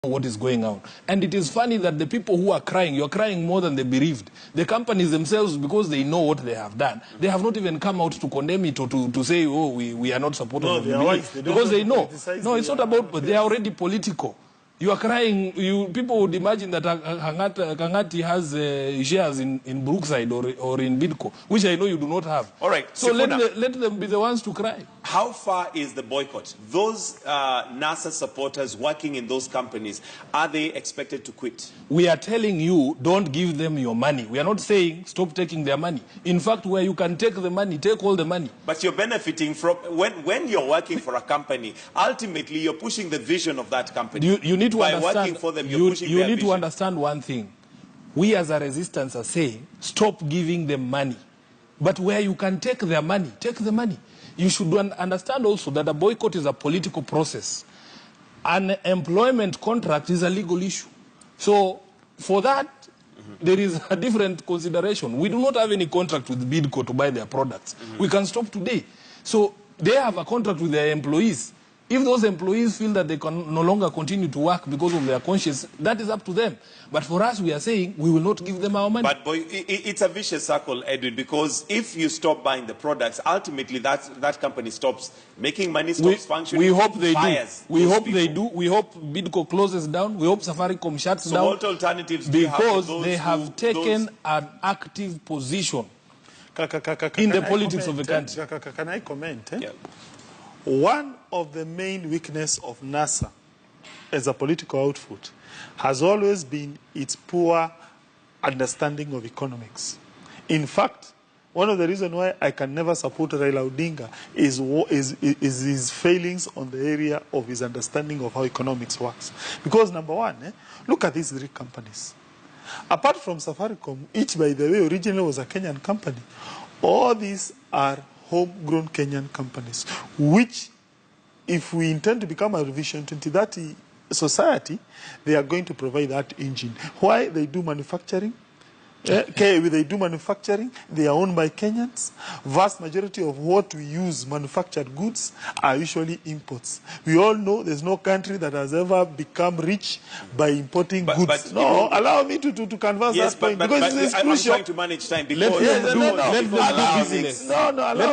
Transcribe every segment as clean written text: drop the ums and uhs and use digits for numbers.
what is going on. And it is funny that the people who are crying, you're crying more than the bereaved. The companies themselves, because they know what they have done, they have not even come out to condemn it or to say, oh, we are not supporters of the bill. Because they know. No, it's not about, but they are already political. You are crying, people would imagine that Kangati has shares in Brookside or in Bidco, which I know you do not have. All right. So let them be the ones to cry. How far is the boycott? Those NASA supporters working in those companies, are they expected to quit? We are telling you, don't give them your money. We are not saying stop taking their money. In fact, where you can take the money, take all the money. But you're benefiting from, when you're working for a company, ultimately you're pushing the vision of that company. You need to By understand, working for them, you're pushing you their need vision. to understand one thing. We as a resistance are saying, stop giving them money. But where you can take their money, take the money. You should understand also that a boycott is a political process. An employment contract is a legal issue. So for that, there is a different consideration. We do not have any contract with Bidco to buy their products. We can stop today. So they have a contract with their employees. If those employees feel that they can no longer continue to work because of their conscience, that is up to them. But for us, we are saying we will not give them our money. But boy, it's a vicious circle, Edwin, because if you stop buying the products, ultimately that company stops making money, stops functioning. We hope they do. We hope people. they do. We hope Bidco closes down. We hope Safaricom shuts down. So what alternatives do you have for those they have taken an active position in the politics of the country. Can I comment? Yeah. One of the main weaknesses of NASA as a political outfit has always been its poor understanding of economics. In fact, one of the reasons why I can never support Raila Odinga is his failings on the area of his understanding of how economics works. Because number one, look at these three companies. Apart from Safaricom, which by the way originally was a Kenyan company, all these are homegrown Kenyan companies, which, if we intend to become a Vision 2030 society, they are going to provide that engine. Why? They do manufacturing. They do manufacturing. They are owned by Kenyans. Vast majority of what we use, manufactured goods, are usually imports. We all know there's no country that has ever become rich by importing goods. But no, allow me to canvas that point, because it's crucial. I'm trying to manage time. Let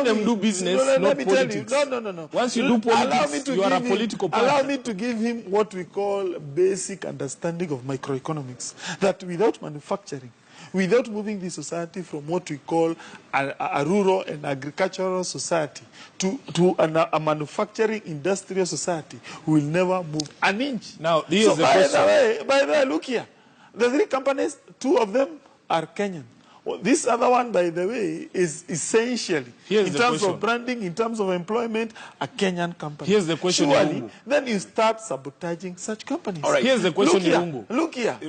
them do business, not politics. No. Once you do politics, you are a political party. Allow me to give him what we call basic understanding of microeconomics. That without manufacturing, without moving the society from what we call a rural and agricultural society to a manufacturing industrial society, we will never move an inch. Now, this is the question. By the way, look here. The three companies, two of them are Kenyan. This other one, by the way, is essentially, in terms of branding, in terms of employment, a Kenyan company. Here's the question, surely, then you start sabotaging such companies. All right. Here's the question, Look here,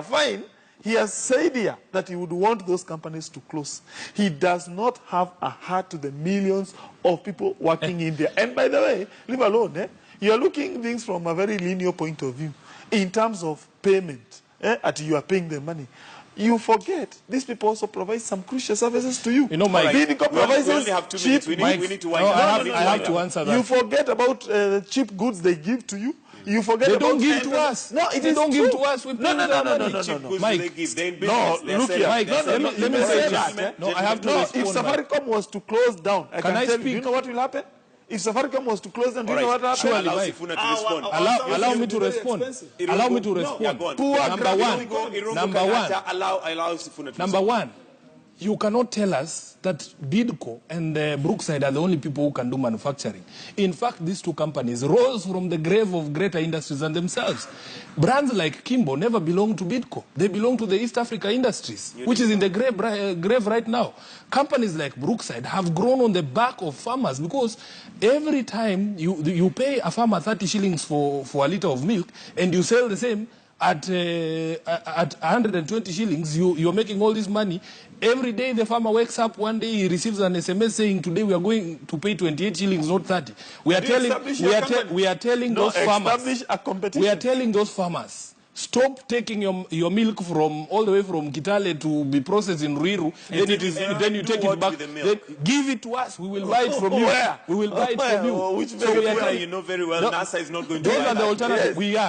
fine. He has said here that he would want those companies to close. He does not have a heart to the millions of people working in there. And by the way, leave alone, you are looking at things from a very linear point of view. In terms of payment, you are paying them money. You forget, these people also provide some crucial services to you. You know, Mike, Bidco provides we only have 2 minutes. We need to wind up. up. I have to answer that. You forget about cheap goods they give to you. You forget they don't give to us. No, they don't give to us. We no. Mike, they give. They look here. Mike, let me say that. No, I have to respond. If Safaricom was to close down, I can tell speak? you, do you know what will happen? If Safaricom was to close down, do you know what will happen? Surely, Mike. Allow me to respond. Allow me to respond. Number one, you cannot tell us that Bidco and Brookside are the only people who can do manufacturing. In fact, these two companies rose from the grave of greater industries than themselves. Brands like Kimbo never belonged to Bidco. They belong to the East Africa Industries, which is in the grave right now. Companies like Brookside have grown on the back of farmers, because every time you pay a farmer 30 shillings for a liter of milk, and you sell the same at 120 shillings, you're making all this money. Every day the farmer wakes up, one day he receives an SMS saying, today we are going to pay 28 shillings, not 30. We are telling those farmers, Stop taking your milk from all the way from Kitale to be processed in Ruiru. Then you take it back. Then give it to us. We will buy it from you. Where? We will buy it from you. Which So we are you know very well, NASA is not going to those buy are the that. alternatives. Yes. We are.